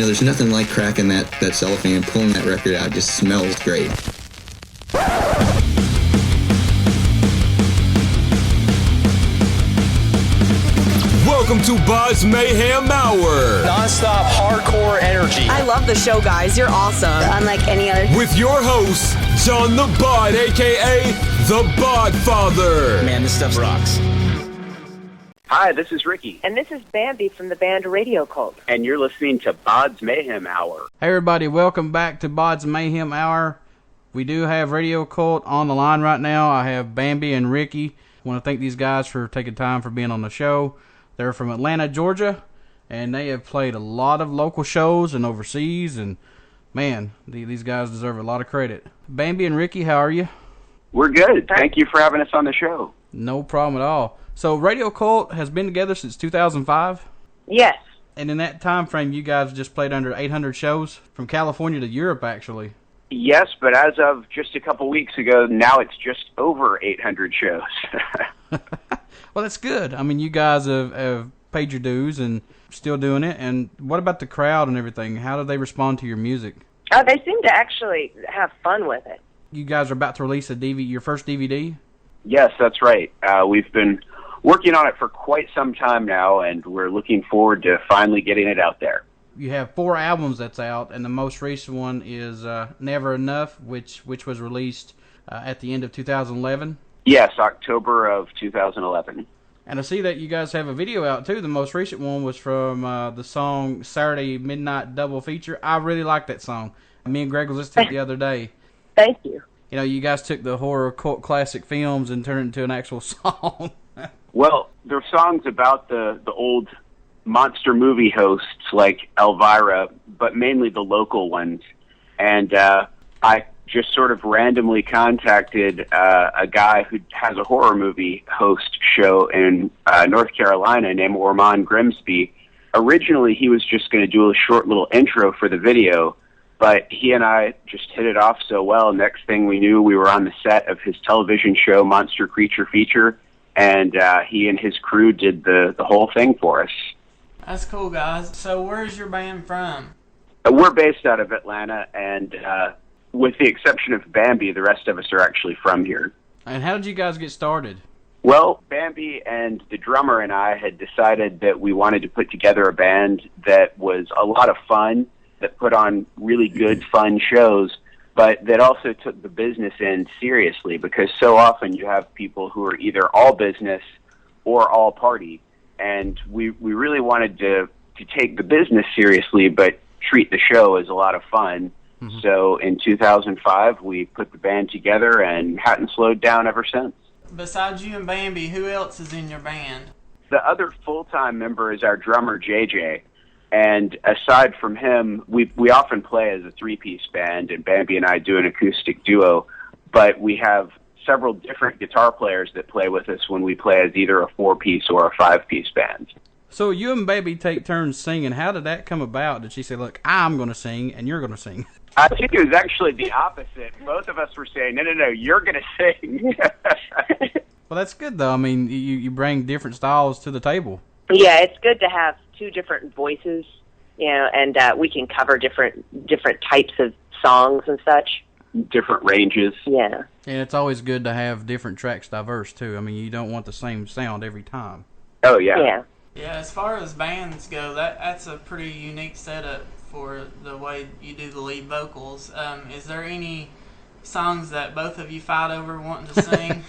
There's nothing like cracking that cellophane, pulling that record out. It just smells great. Welcome to BODS Mayhem Hour. Non-stop hardcore energy. I love the show, guys. You're awesome. Unlike any other. With your host, John the Bod, a.k.a. The Bodfather. Man, this stuff rocks. Hi, this is Ricky. And this is Bambi from the band Radio Cult. And you're listening to BODS Mayhem Hour. Hey everybody, welcome back to BODS Mayhem Hour. We do have Radio Cult on the line right now. I have Bambi and Ricky. I want to thank these guys for taking time for being on the show. They're from Atlanta, Georgia, and they have played a lot of local shows and overseas, and man, these guys deserve a lot of credit. Bambi and Ricky, how are you? We're good. Thank you for having us on the show. No problem at all. So Radio Cult has been together since 2005? Yes. And in that time frame, you guys just played under 800 shows from California to Europe, actually. Yes, but as of just a couple weeks ago, now it's just over 800 shows. Well, that's good. I mean, you guys have paid your dues and still doing it. And what about the crowd and everything? How do they respond to your music? They seem to actually have fun with it. You guys are about to release your first DVD? Yes, that's right. We've been working on it for quite some time now, and we're looking forward to finally getting it out there. You have 4 albums that's out, and the most recent one is Never Enough, which was released at the end of 2011. Yes, October of 2011. And I see that you guys have a video out, too. The most recent one was from the song Saturday Midnight Double Feature. I really like that song. Me and Greg was listening to it the other day. Thank you. You guys took the horror cult classic films and turned it into an actual song. Well, they're songs about the old monster movie hosts like Elvira, but mainly the local ones. And I just sort of randomly contacted a guy who has a horror movie host show in North Carolina named Ormond Grimsby. Originally, he was just going to do a short little intro for the video, but he and I just hit it off so well. Next thing we knew, we were on the set of his television show, Monster Creature Feature, and he and his crew did the whole thing for us. That's cool, guys. So where's your band from? We're based out of Atlanta, and with the exception of Bambi, the rest of us are actually from here. And how did you guys get started? Well, Bambi and the drummer and I had decided that we wanted to put together a band that was a lot of fun, that put on really good, fun shows, but that also took the business end seriously, because so often you have people who are either all business or all party, and we really wanted to take the business seriously, but treat the show as a lot of fun. Mm-hmm. So in 2005, we put the band together and hadn't slowed down ever since. Besides you and Bambi, who else is in your band? The other full-time member is our drummer, JJ. And aside from him, we often play as a 3-piece band, and Bambi and I do an acoustic duo. But we have several different guitar players that play with us when we play as either a 4-piece or a 5-piece band. So you and Bambi take turns singing. How did that come about? Did she say, look, I'm going to sing and you're going to sing? I think it was actually the opposite. Both of us were saying, no, you're going to sing. Well, that's good, though. I mean, you bring different styles to the table. Yeah, it's good to have 2 different voices, and we can cover different types of songs and such. Different ranges. Yeah. And it's always good to have different tracks diverse, too. I mean, you don't want the same sound every time. Oh, yeah. Yeah. Yeah, as far as bands go, that's a pretty unique setup for the way you do the lead vocals. Is there any songs that both of you fight over wanting to sing?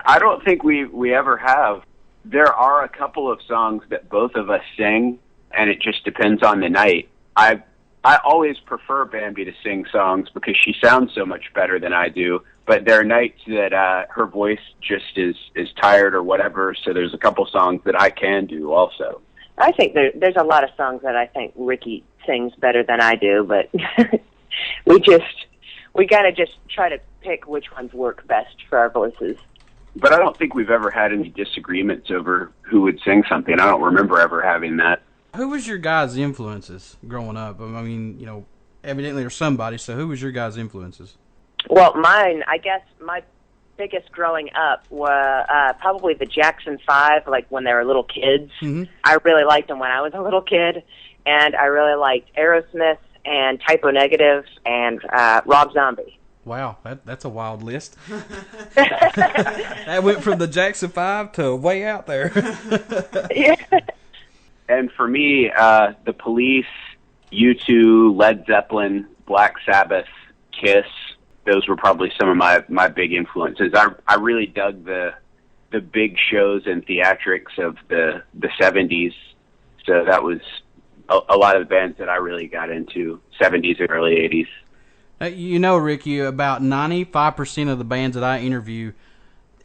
I don't think we ever have. There are a couple of songs that both of us sing, and it just depends on the night. I always prefer Bambi to sing songs because she sounds so much better than I do, but there are nights that her voice just is tired or whatever, so there's a couple songs that I can do also. I think there's a lot of songs that I think Ricky sings better than I do, but we got to just try to pick which ones work best for our voices. But I don't think we've ever had any disagreements over who would sing something. I don't remember ever having that. Who was your guys' influences growing up? I mean, evidently there's somebody, so who was your guys' influences? Well, mine, I guess my biggest growing up were probably the Jackson 5, like when they were little kids. Mm-hmm. I really liked them when I was a little kid, and I really liked Aerosmith and Typo Negative and Rob Zombie. Wow, that's a wild list. That went from the Jackson 5 to way out there. Yeah. And for me, the Police, U2, Led Zeppelin, Black Sabbath, Kiss, those were probably some of my big influences. I really dug the big shows and theatrics of the 70s. So that was a lot of bands that I really got into, 70s and early 80s. You know, Ricky, about 95% of the bands that I interview,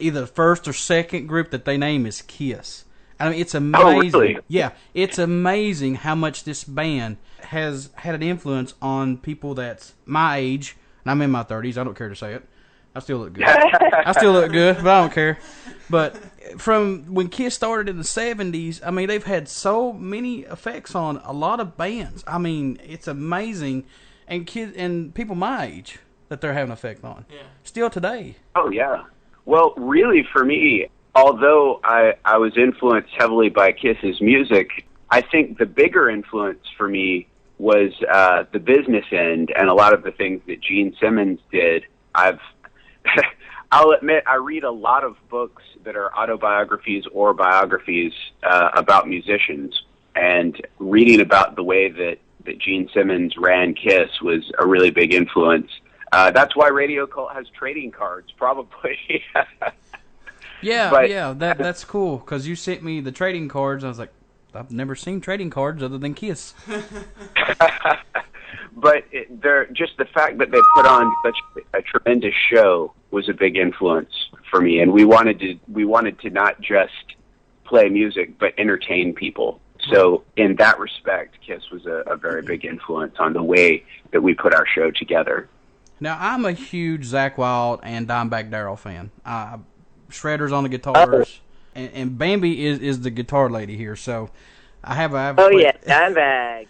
either the first or second group that they name is Kiss. I mean, it's amazing. Oh, really? Yeah, it's amazing how much this band has had an influence on people that's my age, and I'm in my 30s. I don't care to say it. I still look good. I still look good, but I don't care. But from when Kiss started in the 70s, I mean, they've had so many effects on a lot of bands. I mean, it's amazing. And kids and people my age that they're having an effect on. Yeah. Still today. Oh, yeah. Well, really, for me, although I was influenced heavily by Kiss's music, I think the bigger influence for me was the business end and a lot of the things that Gene Simmons did. I'll admit, I read a lot of books that are autobiographies or biographies about musicians, and reading about the way that Gene Simmons ran Kiss was a really big influence. That's why Radio Cult has trading cards, probably. Yeah, that's cool, because you sent me the trading cards, and I was like, I've never seen trading cards other than Kiss. But just the fact that they put on such a tremendous show was a big influence for me, and we wanted to not just play music, but entertain people. So in that respect, Kiss was a very big influence on the way that we put our show together. Now, I'm a huge Zakk Wylde and Dimebag Darrell fan. Shredder's on the guitars, and Bambi is the guitar lady here. So I have yeah, Dimebag.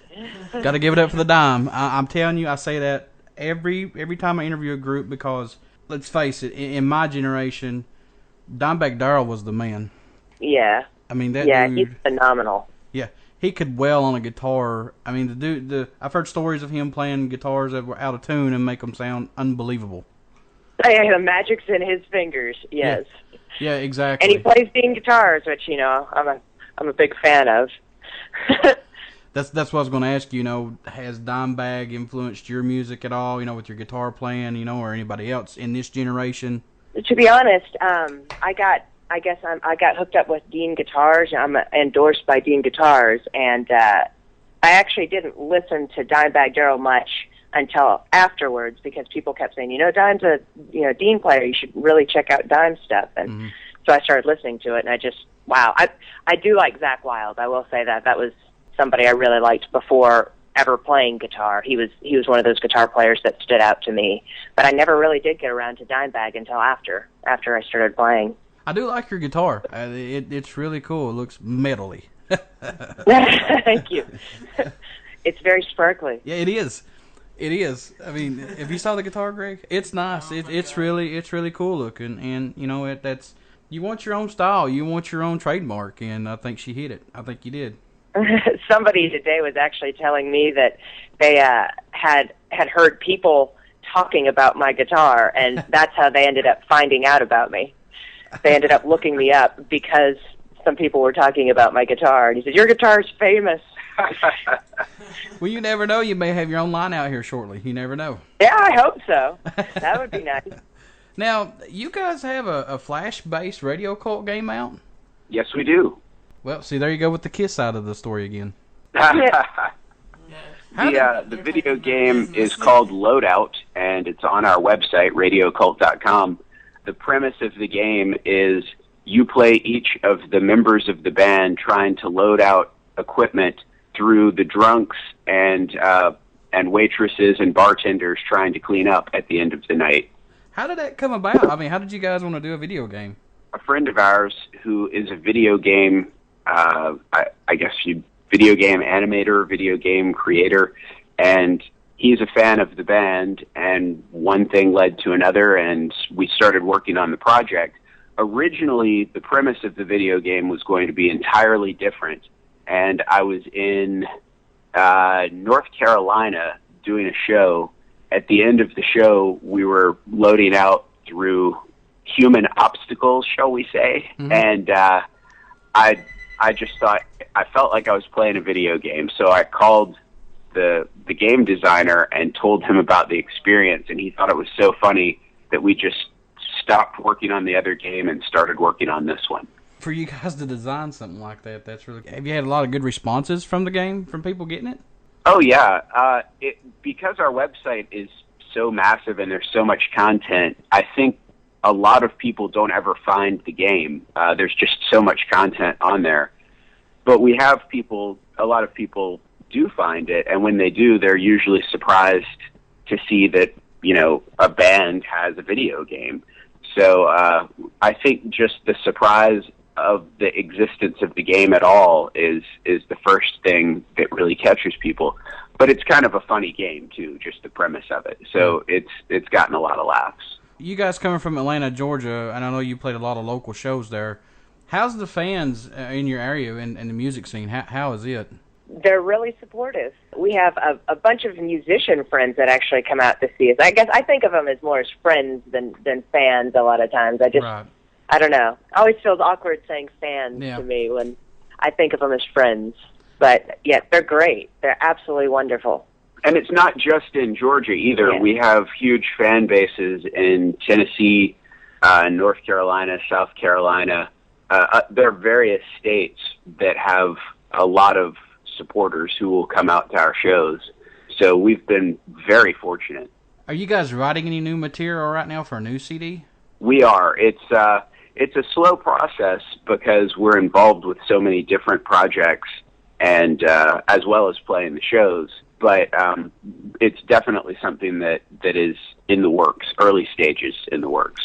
Got to give it up for the Dime. I'm telling you, I say that every time I interview a group, because let's face it, in my generation, Dimebag Darrell was the man. Yeah. I mean, that dude, he's phenomenal. Yeah, he could wail on a guitar. I mean, the dude. I've heard stories of him playing guitars that were out of tune and make them sound unbelievable. Yeah, the magic's in his fingers. Yes. Yeah, exactly. And he plays Dean guitars, which I'm a big fan of. That's what I was going to ask you. Has Dimebag influenced your music at all? With your guitar playing, or anybody else in this generation? To be honest, I got hooked up with Dean guitars. I'm endorsed by Dean guitars, and I actually didn't listen to Dimebag Darrell much until afterwards, because people kept saying, Dime's a Dean player. You should really check out Dime's stuff. And so I started listening to it, and I just wow. I do like Zakk Wylde. I will say that was somebody I really liked before ever playing guitar. He was one of those guitar players that stood out to me. But I never really did get around to Dimebag until after I started playing. I do like your guitar. It's really cool. It looks metally. Thank you. It's very sparkly. Yeah, it is. It is. I mean, if you saw the guitar, Greg, it's nice. It's really cool looking, and that's you want your own style, you want your own trademark, and I think she hit it. I think you did. Somebody today was actually telling me that they had heard people talking about my guitar, and that's how they ended up finding out about me. They ended up looking me up because some people were talking about my guitar, and he said, "Your guitar's famous." Well, you never know. You may have your own line out here shortly. You never know. Yeah, I hope so. That would be nice. Now, you guys have a Flash-based Radio Cult game out? Yes, we do. Well, see, there you go with the Kiss side of the story again. The video game is called Loadout, and it's on our website, radiocult.com. The premise of the game is you play each of the members of the band trying to load out equipment through the drunks and waitresses and bartenders trying to clean up at the end of the night. How did that come about? I mean, how did you guys want to do a video game? A friend of ours who is a video game, video game animator, video game creator, and he's a fan of the band, and one thing led to another, and we started working on the project. Originally, the premise of the video game was going to be entirely different, and I was in North Carolina doing a show. At the end of the show, we were loading out through human obstacles, shall we say, and I just thought, I felt like I was playing a video game, so I called the game designer and told him about the experience, and he thought it was so funny that we just stopped working on the other game and started working on this one. For you guys to design something like that, that's really... Have you had a lot of good responses from the game, from people getting it? Oh, yeah. Because our website is so massive and there's so much content, I think a lot of people don't ever find the game. There's just so much content on there. But we have a lot of people do find it, and when they do, they're usually surprised to see that, a band has a video game. So I think just the surprise of the existence of the game at all is the first thing that really catches people. But it's kind of a funny game, too, just the premise of it. So it's gotten a lot of laughs. You guys coming from Atlanta, Georgia, and I know you played a lot of local shows there. How's the fans in your area and the music scene? How is it? They're really supportive. We have a bunch of musician friends that actually come out to see us. I guess I think of them as more as friends than fans a lot of times. I don't know. It always feels awkward saying fans to me when I think of them as friends. But, yeah, they're great. They're absolutely wonderful. And it's not just in Georgia either. Yeah. We have huge fan bases in Tennessee, North Carolina, South Carolina. There are various states that have a lot of supporters who will come out to our shows. So we've been very fortunate. Are you guys writing any new material right now for a new CD? We are. It's a slow process because we're involved with so many different projects, and as well as playing the shows. But it's definitely something that is in the works, early stages in the works.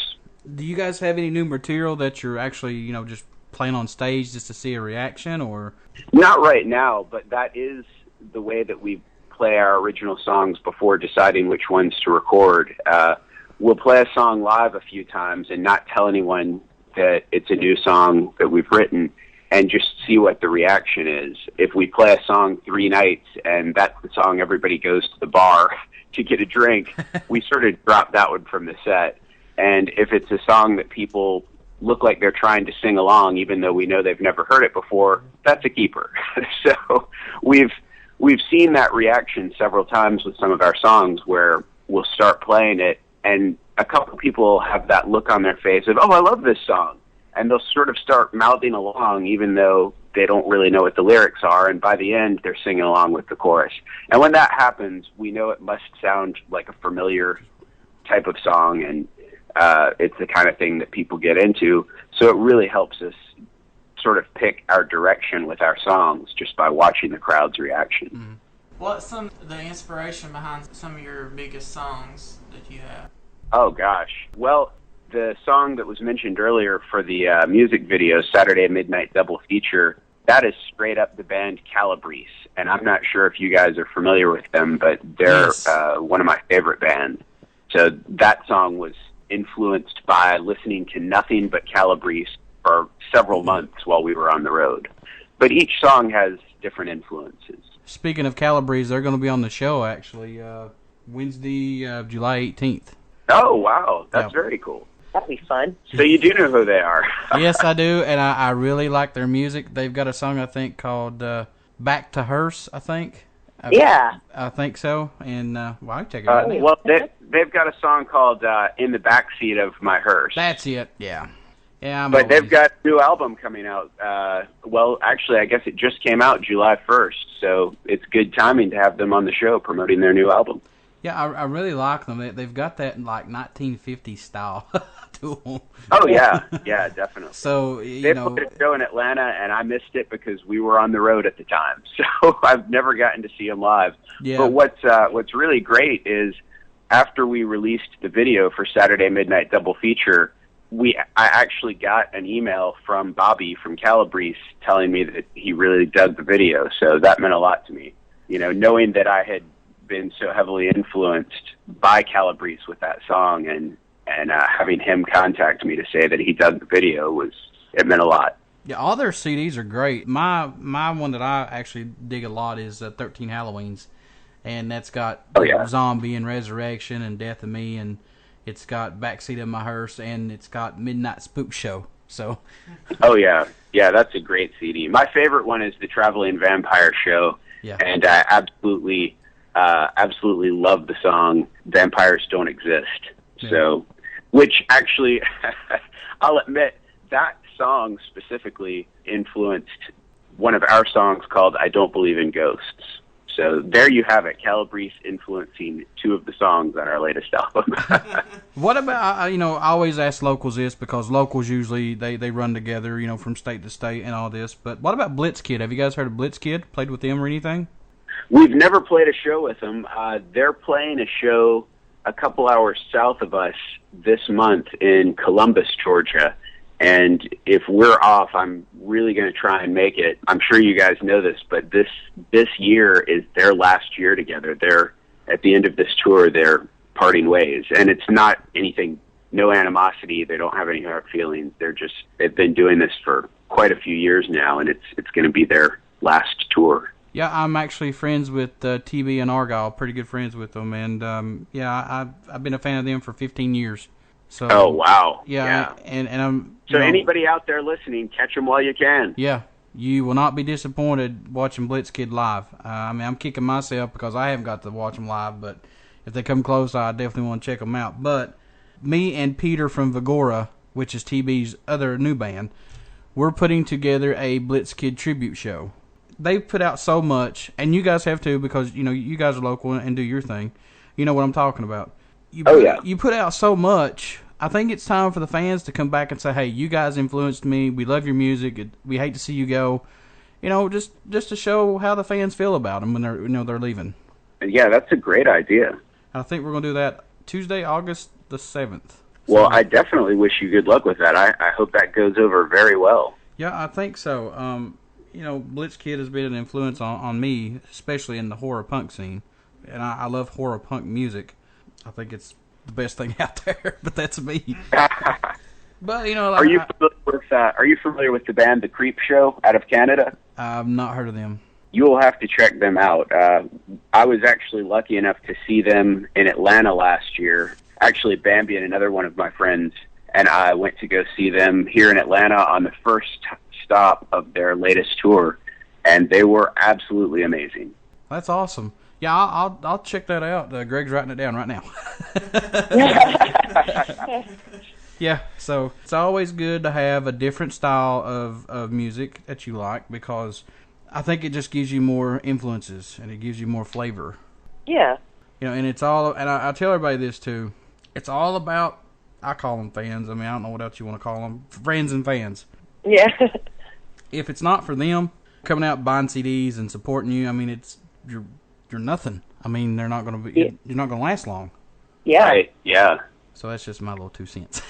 Do you guys have any new material that you're actually, just playing on stage just to see a reaction, or? Not right now, but that is the way that we play our original songs before deciding which ones to record. We'll play a song live a few times and not tell anyone that it's a new song that we've written, and just see what the reaction is. If we play a song 3 nights and that's the song everybody goes to the bar to get a drink, we sort of drop that one from the set. And if it's a song that people look like they're trying to sing along, even though we know they've never heard it before, that's a keeper. So we've seen that reaction several times with some of our songs where we'll start playing it and a couple people have that look on their face of, oh, I love this song. And they'll sort of start mouthing along even though they don't really know what the lyrics are, and by the end they're singing along with the chorus. And when that happens, we know it must sound like a familiar type of song, and it's the kind of thing that people get into. So it really helps us sort of pick our direction with our songs just by watching the crowd's reaction. Mm-hmm. What's the inspiration behind some of your biggest songs that you have? Oh, gosh. Well, the song that was mentioned earlier for the music video, Saturday Midnight Double Feature, that is straight up the band Calabrese. And I'm not sure if you guys are familiar with them, but they're one of my favorite bands. So that song was influenced by listening to nothing but Calabrese for several months while we were on the road. But each song has different influences. Speaking of Calabrese, they're going to be on the show, actually, Wednesday, July 18th. Oh, wow. That's very cool. That'd be fun. So you do know who they are. Yes, I do, and I really like their music. They've got a song, I think, called Back to Hearse, I think. I think so. And, well, I can check it out now. Well, they've got a song called In the Backseat of My Hearse. That's it, yeah. Yeah, but they've got a new album coming out. Well, actually, I guess it just came out July 1st, so it's good timing to have them on the show promoting their new album. Yeah, I really like them. They've got that, like, 1950s style to them. Oh, yeah. Yeah, definitely. So, they played a show in Atlanta, and I missed it because we were on the road at the time. So I've never gotten to see them live. Yeah. But what's really great is after we released the video for Saturday Midnight Double Feature, I actually got an email from Bobby from Calabrese telling me that he really dug the video. So that meant a lot to me. Knowing that I had been so heavily influenced by Calabrese with that song, and having him contact me to say that he dug the video it meant a lot. Yeah, all their CDs are great. My one that I actually dig a lot is 13 Halloweens, and that's got Zombie and Resurrection and Death of Me, and it's got Backseat of My Hearse, and it's got Midnight Spook Show. So. Oh yeah, that's a great CD. My favorite one is the Traveling Vampire Show, and I absolutely love the song "Vampires Don't Exist." Yeah. So, which actually, I'll admit that song specifically influenced one of our songs called "I Don't Believe in Ghosts." So there you have it, Calabrese influencing two of the songs on our latest album. What about, I always ask locals this because locals usually, they run together, from state to state and all this. But what about Blitzkid? Have you guys heard of Blitzkid? Played with them or anything? We've never played a show with them. They're playing a show a couple hours south of us this month in Columbus, Georgia. And if we're off, I'm really going to try and make it. I'm sure you guys know this, but this year is their last year together. They're at the end of this tour, they're parting ways, and it's not anything, no animosity. They don't have any hard feelings. They've been doing this for quite a few years now, and it's going to be their last tour. Yeah, I'm actually friends with TB and Argyle, pretty good friends with them, and I've been a fan of them for 15 years. So, oh wow! Yeah. And I'm. So anybody out there listening, catch them while you can. Yeah, you will not be disappointed watching Blitzkid live. I'm kicking myself because I haven't got to watch them live, but if they come close, I definitely want to check them out. But me and Peter from Vigora, which is TB's other new band, we're putting together a Blitzkid tribute show. They've put out so much, and you guys have too, because you guys are local and do your thing. You know what I'm talking about. You put out so much. I think it's time for the fans to come back and say, hey, you guys influenced me. We love your music. We hate to see you go. Just to show how the fans feel about them when they're leaving. Yeah, that's a great idea. I think we're going to do that Tuesday, August the 7th. Well, I definitely wish you good luck with that. I hope that goes over very well. Yeah, I think so. Blitzkid has been an influence on me, especially in the horror punk scene. And I love horror punk music. I think it's the best thing out there, but that's me. But are you familiar with the band The Creep Show out of Canada? I've not heard of them. You will have to check them out. I was actually lucky enough to see them in Atlanta last year. Actually, Bambi and another one of my friends and I went to go see them here in Atlanta on the first stop of their latest tour, and they were absolutely amazing. That's awesome. Yeah, I'll check that out. Greg's writing it down right now. Yeah, so it's always good to have a different style of music that you like, because I think it just gives you more influences and it gives you more flavor. Yeah. And it's all, and I tell everybody this too, it's all about, I call them fans. I mean, I don't know what else you want to call them. Friends and fans. Yeah. If it's not for them coming out buying CDs and supporting you, I mean, you're nothing. I mean, they're not going to be. Yeah. You're not going to last long. Yeah. Right. Yeah. So that's just my little 2 cents.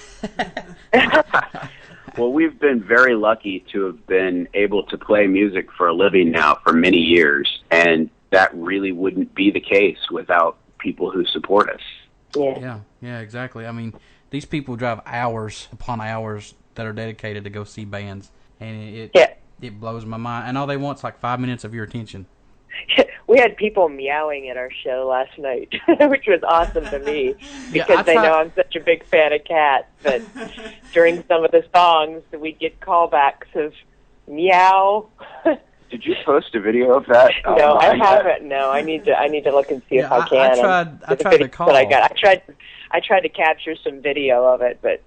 Well, we've been very lucky to have been able to play music for a living now for many years, and that really wouldn't be the case without people who support us. Yeah, exactly. I mean, these people drive hours upon hours that are dedicated to go see bands, and it blows my mind. And all they want is like 5 minutes of your attention. We had people meowing at our show last night, which was awesome to me, because they know I'm such a big fan of cats. But during some of the songs, we'd get callbacks of meow. Did you post a video of that? No, I haven't. No, I need to look and see if I can. I tried to call. I tried to capture some video of it, but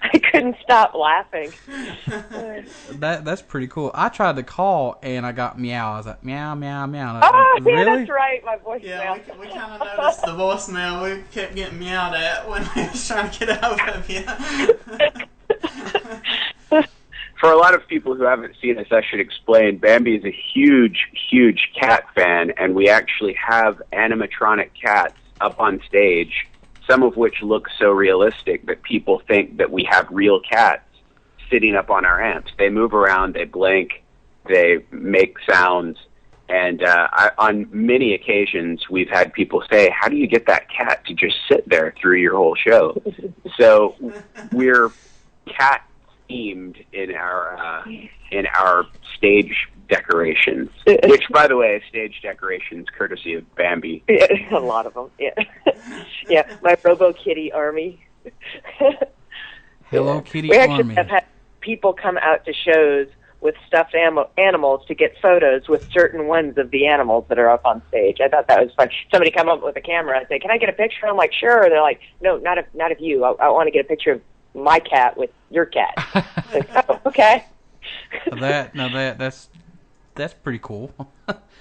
I couldn't stop laughing. That's pretty cool. I tried to call and I got meow. I was like, meow, meow, meow. Oh, really? Yeah, that's right. My voicemail. Yeah, we kind of noticed the voicemail. We kept getting meowed at when we was trying to get out of you. For a lot of people who haven't seen us, I should explain, Bambi is a huge, huge cat fan, and we actually have animatronic cats up on stage, some of which look so realistic that people think that we have real cats sitting up on our amps. They move around, they blink, they make sounds, And on many occasions, we've had people say, "How do you get that cat to just sit there through your whole show?" So we're cat themed in our stage decorations. Which, by the way, stage decorations courtesy of Bambi. A lot of them. Yeah, yeah. My Robo Kitty army. Hello Kitty We actually Army. have had people come out to shows with stuffed animals to get photos with certain ones of the animals that are up on stage. I thought that was fun. Somebody come up with a camera and say, "Can I get a picture?" I'm like, "Sure." They're like, "No, not of you. I want to get a picture of my cat with your cat." Like, oh, okay. That's pretty cool.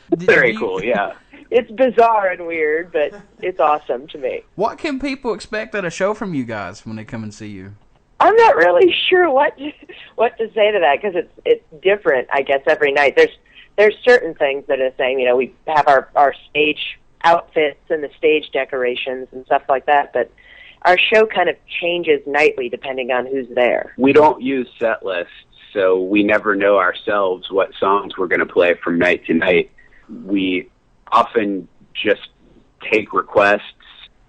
Very cool, yeah. It's bizarre and weird, but it's awesome to me. What can people expect at a show from you guys when they come and see you? I'm not really sure what to say to that, because it's different, I guess, every night. There's certain things that are saying, we have our stage outfits and the stage decorations and stuff like that, but our show kind of changes nightly depending on who's there. We don't use set lists, so we never know ourselves what songs we're going to play from night to night. We often just take requests.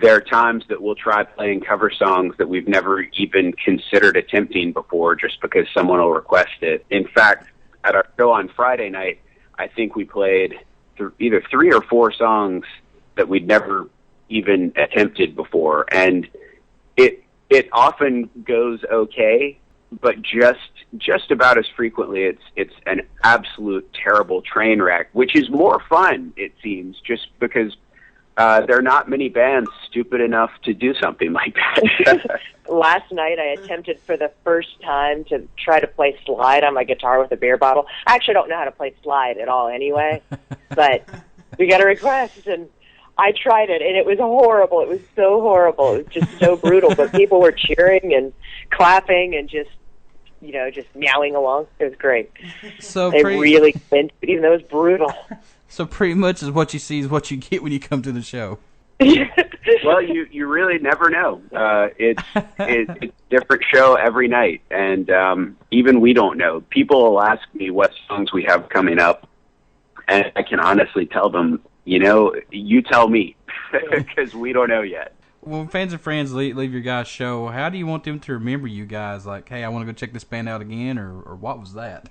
There are times that we'll try playing cover songs that we've never even considered attempting before just because someone will request it. In fact, at our show on Friday night, I think we played either 3 or 4 songs that we'd never even attempted before. And it often goes okay, but just about as frequently it's an absolute terrible train wreck, which is more fun, it seems, just because there are not many bands stupid enough to do something like that. Last night, I attempted for the first time to try to play slide on my guitar with a beer bottle. I actually don't know how to play slide at all anyway, but we got a request, and I tried it, and it was horrible. It was so horrible. It was just so brutal, but people were cheering and clapping and just meowing along. It was great. So they really went, even though it was brutal. So pretty much is what you see is what you get when you come to the show. Well, you really never know. It's a different show every night, and even we don't know. People will ask me what songs we have coming up, and I can honestly tell them, you tell me, because we don't know yet. When fans and friends leave your guys' show, how do you want them to remember you guys? Like, hey, I want to go check this band out again, or what was that?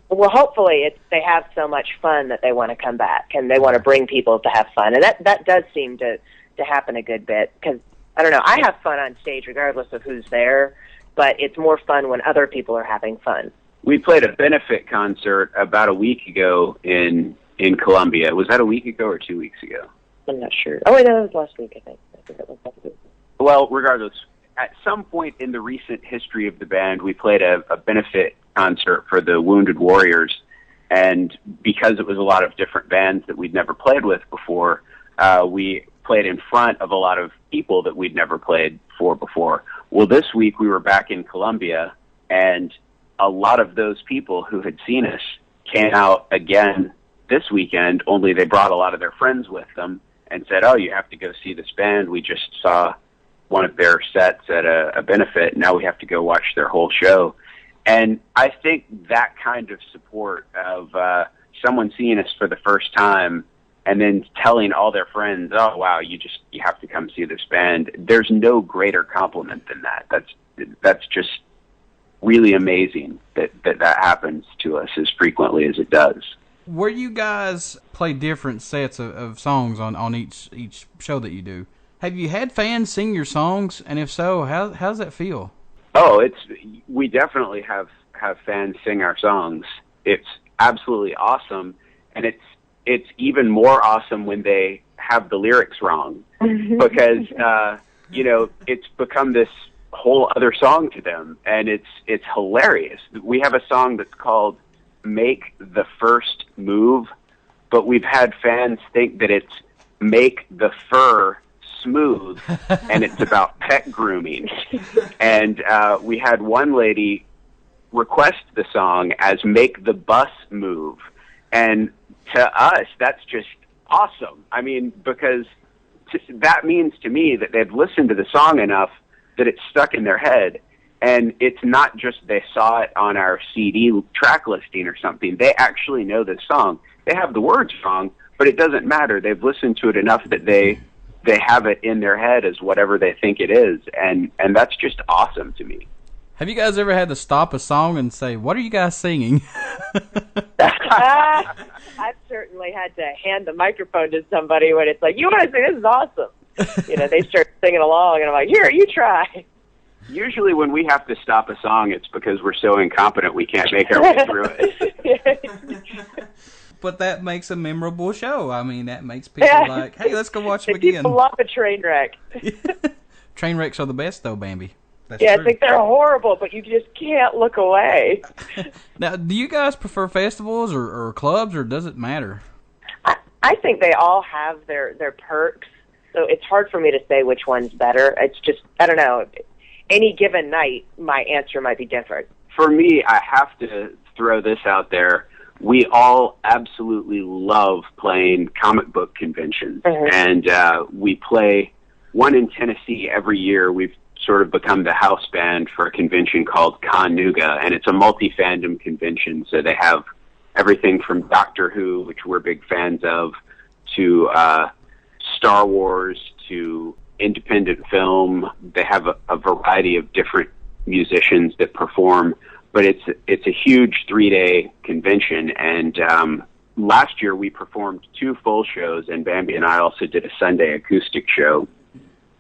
Well, hopefully they have so much fun that they want to come back, and they want to bring people to have fun. And that does seem to happen a good bit, because, I don't know, I have fun on stage regardless of who's there, but it's more fun when other people are having fun. We played a benefit concert about a week ago in Columbia. Was that a week ago or 2 weeks ago? I'm not sure. Oh, wait, no, it was last week, I think. It was last week. Well, regardless, at some point in the recent history of the band, we played a benefit concert for the Wounded Warriors, and because it was a lot of different bands that we'd never played with before, we played in front of a lot of people that we'd never played for before. Well, this week we were back in Columbia, and a lot of those people who had seen us came out again this weekend, only they brought a lot of their friends with them and said, "Oh, you have to go see this band. We just saw one of their sets at a benefit. Now we have to go watch their whole show." And I think that kind of support of someone seeing us for the first time and then telling all their friends, "Oh, wow, you have to come see this band." There's no greater compliment than that. That's just really amazing that happens to us as frequently as it does. Where you guys play different sets of songs on each show that you do, have you had fans sing your songs? And if so, how's that feel? Oh, we definitely have fans sing our songs. It's absolutely awesome, and it's even more awesome when they have the lyrics wrong, because it's become this whole other song to them, and it's hilarious. We have a song that's called "Make the First Move," but we've had fans think that it's "Make the Fur Smooth," and it's about pet grooming. And we had one lady request the song as "Make the Bus Move," and to us that's just awesome. I mean, because that means to me that they've listened to the song enough that it's stuck in their head, and it's not just they saw it on our CD track listing or something. They actually know this song, they have the words wrong, but it doesn't matter. They've listened to it enough that they have it in their head as whatever they think it is, and that's just awesome to me. Have you guys ever had to stop a song and say, "What are you guys singing?" I've certainly had to hand the microphone to somebody when it's like, "You want to sing? This is awesome." You know, they start singing along, and I'm like, "Here, you try." Usually when we have to stop a song, it's because we're so incompetent we can't make our way through it. But that makes a memorable show. I mean, that makes people like, hey, let's go watch them again. People love a train wreck. Train wrecks are the best, though, Bambi. That's true. I think they're horrible, but you just can't look away. Now, do you guys prefer festivals or clubs, or does it matter? I think they all have their perks, so it's hard for me to say which one's better. It's just, I don't know. Any given night, my answer might be different. For me, I have to throw this out there. We all absolutely love playing comic book conventions, and we play one in Tennessee every year. We've sort of become the house band for a convention called Con-Nuga, and it's a multi-fandom convention, so they have everything from Doctor Who, which we're big fans of, to Star Wars, to independent film. They have a variety of different musicians that perform, but it's a huge 3-day convention, and last year we performed 2 full shows, and Bambi and I also did a Sunday acoustic show.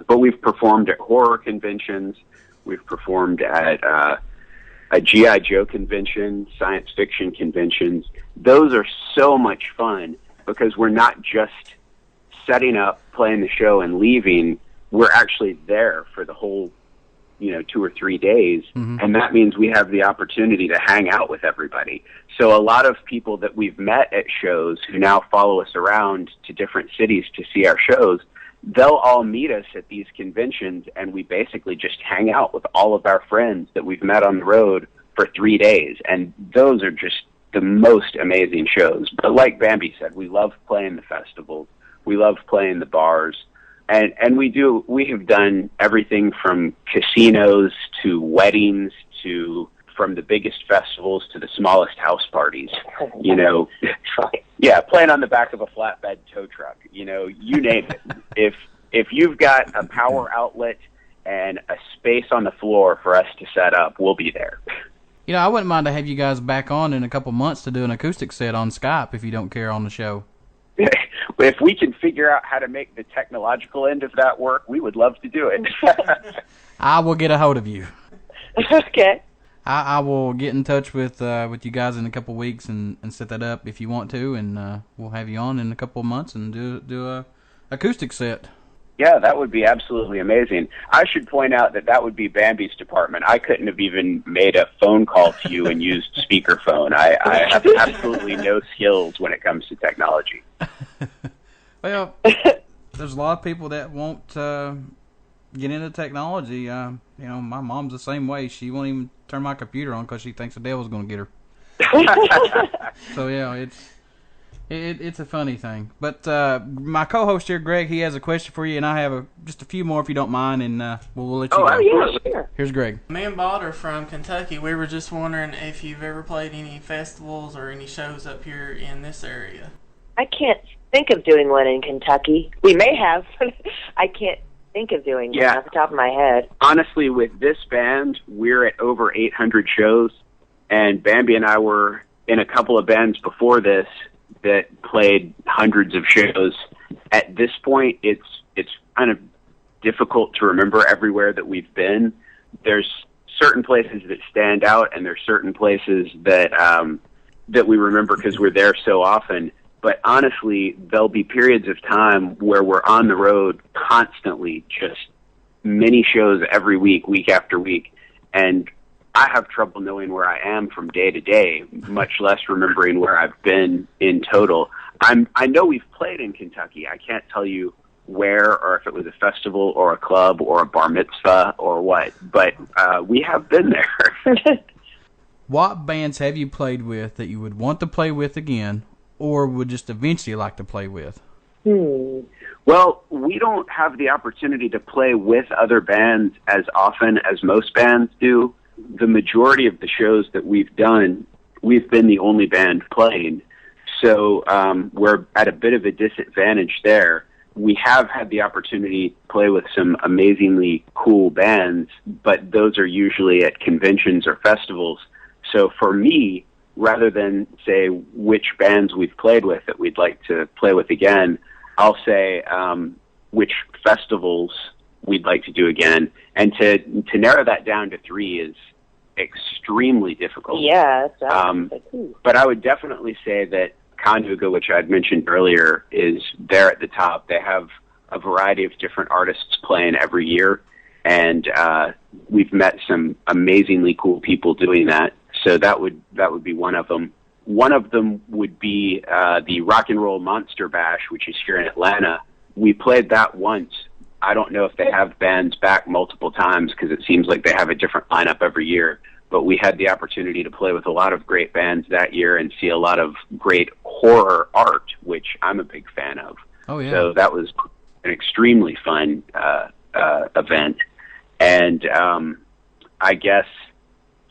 But we've performed at horror conventions, we've performed at a G.I. Joe convention, science fiction conventions. Those are so much fun because we're not just setting up, playing the show, and leaving. We're actually there for the whole 2 or 3 days, and that means we have the opportunity to hang out with everybody. So a lot of people that we've met at shows who now follow us around to different cities to see our shows, they'll all meet us at these conventions, and we basically just hang out with all of our friends that we've met on the road for 3 days, and those are just the most amazing shows. But like Bambi said, we love playing the festivals, we love playing the bars, and we have done everything from casinos to weddings to from the biggest festivals to the smallest house parties. Yeah, playing on the back of a flatbed tow truck, you name it. If you've got a power outlet and a space on the floor for us to set up, we'll be there. I wouldn't mind to have you guys back on in a couple months to do an acoustic set on Skype if you don't care on the show. If we can figure out how to make the technological end of that work, we would love to do it. I will get a hold of you. Okay. I will get in touch with you guys in a couple weeks and set that up if you want to, and we'll have you on in a couple of months and do a acoustic set. Yeah, that would be absolutely amazing. I should point out that would be Bambi's department. I couldn't have even made a phone call to you and used speakerphone. I have absolutely no skills when it comes to technology. Well, there's a lot of people that won't get into technology. My mom's the same way. She won't even turn my computer on because she thinks the devil's going to get her. So yeah, it's a funny thing. But my co-host here, Greg, he has a question for you, and I have just a few more if you don't mind, and we'll let you go. Oh yeah, sure. Here's Greg. Me and Bod are from Kentucky. We were just wondering if you've ever played any festivals or any shows up here in this area. I can't think of doing one in Kentucky. We may have. I can't think of doing one off the top of my head. Honestly, with this band, we're at over 800 shows, and Bambi and I were in a couple of bands before this that played hundreds of shows. At this point, it's kind of difficult to remember everywhere that we've been. There's certain places that stand out, and there's certain places that that we remember because we're there so often. But honestly, there'll be periods of time where we're on the road constantly, just many shows every week, week after week, and I have trouble knowing where I am from day to day, much less remembering where I've been in total. I know we've played in Kentucky. I can't tell you where, or if it was a festival or a club or a bar mitzvah or what, but we have been there. What bands have you played with that you would want to play with again, or would just eventually like to play with? Well, we don't have the opportunity to play with other bands as often as most bands do. The majority of the shows that we've done, we've been the only band playing. So we're at a bit of a disadvantage there. We have had the opportunity to play with some amazingly cool bands, but those are usually at conventions or festivals. So for me, rather than say which bands we've played with that we'd like to play with again, I'll say which festivals we'd like to do again. And to narrow that down to 3 is extremely difficult. Yeah. But I would definitely say that Conduga, which I'd mentioned earlier, is there at the top. They have a variety of different artists playing every year, and we've met some amazingly cool people doing that. So that would be one of them. One of them would be the Rock and Roll Monster Bash, which is here in Atlanta. We played that once. I don't know if they have bands back multiple times because it seems like they have a different lineup every year. But we had the opportunity to play with a lot of great bands that year and see a lot of great horror art, which I'm a big fan of. Oh, yeah. So that was an extremely fun event. And I guess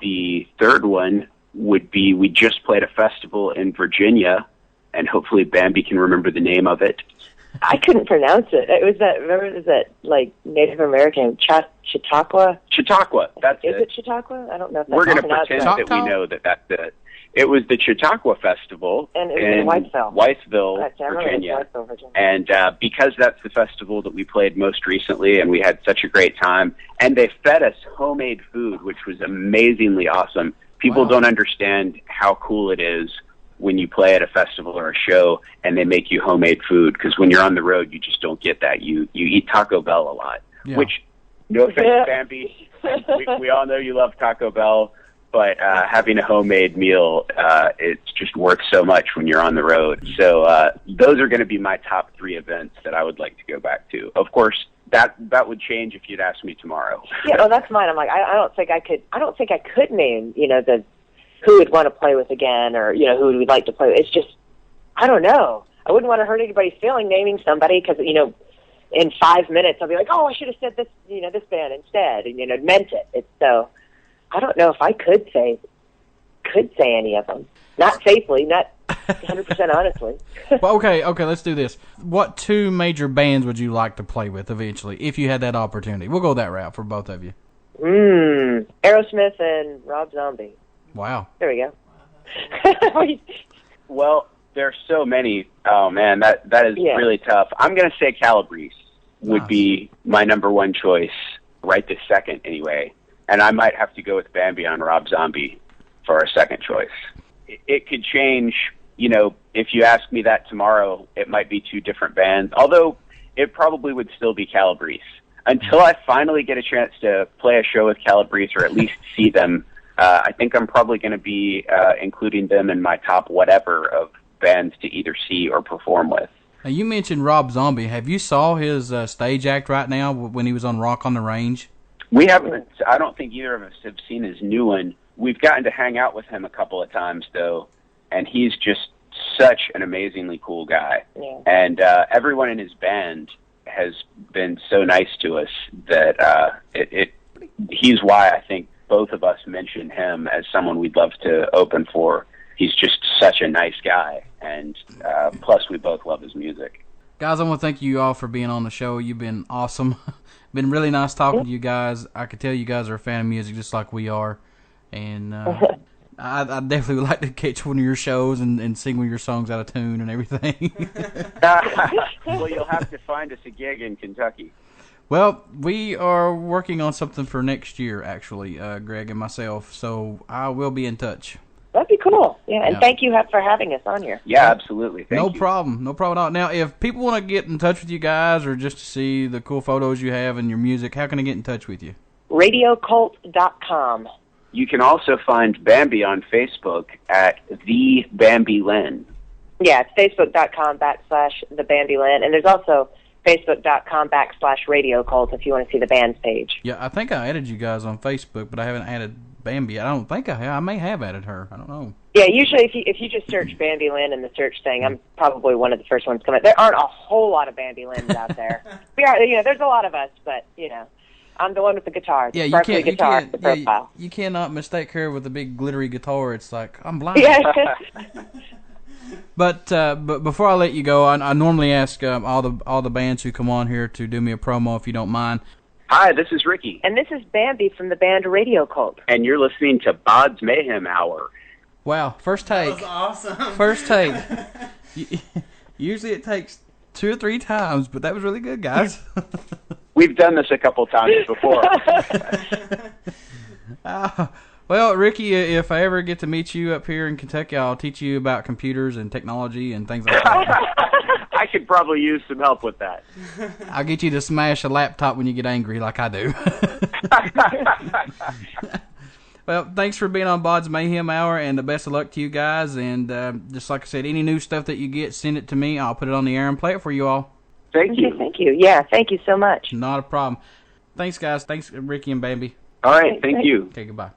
the third one would be we just played a festival in Virginia, and hopefully Bambi can remember the name of it. I couldn't pronounce it. It was that. Remember, it was that like Native American Chautauqua. Chautauqua. That's it. Is it Chautauqua? I don't know if that's We're going to pretend that we know that that's it. It was the Chautauqua Festival and it was in Whitesville, Virginia. And because that's the festival that we played most recently, and we had such a great time, and they fed us homemade food, which was amazingly awesome. People don't understand how cool it is when you play at a festival or a show and they make you homemade food, because when you're on the road, you just don't get that. You eat Taco Bell a lot, which, no offense, Bambi, we all know you love Taco Bell, but having a homemade meal, it's just worth so much when you're on the road. So those are going to be my top 3 events that I would like to go back to. Of course, that would change if you'd ask me tomorrow. Yeah, well, that's mine. I'm like, I don't think I could name, the who would want to play with again, or who we'd like to play with. It's just, I don't know. I wouldn't want to hurt anybody's feeling naming somebody, because in 5 minutes I'll be like, oh, I should have said this, this band instead, and meant it. It's so. I don't know if I could say any of them. Not safely, not 100% honestly. Well, okay, let's do this. What 2 major bands would you like to play with eventually, if you had that opportunity? We'll go that route for both of you. Aerosmith and Rob Zombie. Wow. There we go. Well, there's so many. Oh, man, that is really tough. I'm going to say Calabrese would be my number 1 choice, right this second anyway. And I might have to go with Bambi on Rob Zombie for a second choice. It could change, if you ask me that tomorrow, it might be 2 different bands, although it probably would still be Calabrese. Until I finally get a chance to play a show with Calabrese, or at least see them, I think I'm probably going to be including them in my top whatever of bands to either see or perform with. Now, you mentioned Rob Zombie. Have you saw his stage act right now when he was on Rock on the Range? We haven't. I don't think either of us have seen his new one. We've gotten to hang out with him a couple of times, though, and he's just such an amazingly cool guy. Yeah. And everyone in his band has been so nice to us that he's why I think both of us mention him as someone we'd love to open for. He's just such a nice guy, and plus we both love his music. Guys, I want to thank you all for being on the show. You've been awesome. Been really nice talking to you guys. I could tell you guys are a fan of music just like we are. And I definitely would like to catch one of your shows and sing one of your songs out of tune and everything. Well, you'll have to find us a gig in Kentucky. Well, we are working on something for next year, actually, Greg and myself. So I will be in touch. That'd be cool. Yeah, and thank you for having us on here. Yeah, absolutely. Thank you. No problem at all. Now, if people want to get in touch with you guys or just to see the cool photos you have and your music, how can they get in touch with you? RadioCult.com. You can also find Bambi on Facebook at The Bambi Lynn. Yeah, it's Facebook.com/The Bambi Lynn. And there's also Facebook.com/RadioCult if you want to see the band's page. Yeah, I think I added you guys on Facebook, but I haven't added Bambi. I don't think I have. I may have added her. I don't know. Yeah, usually if you just search Bambi Lynn in the search thing, I'm probably one of the first ones to come up. There aren't a whole lot of Bambi Lynns out there. There's a lot of us, but I'm the one with the guitar. Yeah, you cannot mistake her with a big glittery guitar. It's like, I'm blind. Yeah. But before I let you go, I normally ask all the bands who come on here to do me a promo, if you don't mind. Hi, this is Ricky. And this is Bambi from the band Radio Cult. And you're listening to BODS Mayhem Hour. Wow, first take. That was awesome. First take. Usually it takes 2 or 3 times, but that was really good, guys. We've done this a couple times before. Well, Ricky, if I ever get to meet you up here in Kentucky, I'll teach you about computers and technology and things like that. I could probably use some help with that. I'll get you to smash a laptop when you get angry like I do. Well, thanks for being on BODS Mayhem Hour, and the best of luck to you guys. And just like I said, any new stuff that you get, send it to me. I'll put it on the air and play it for you all. Thank you. Thank you. Yeah, thank you so much. Not a problem. Thanks, guys. Thanks, Ricky and Bambi. All right, thank you. Okay, goodbye.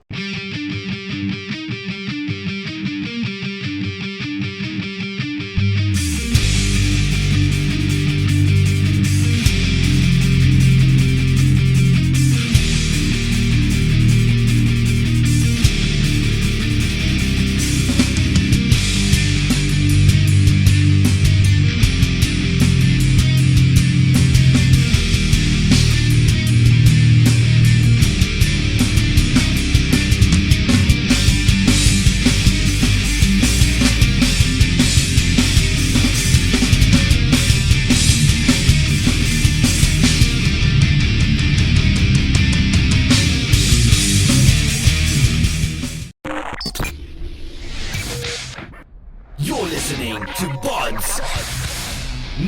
You're listening to BODS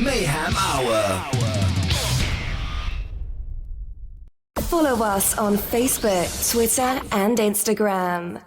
Mayhem Hour. Follow us on Facebook, Twitter, and Instagram.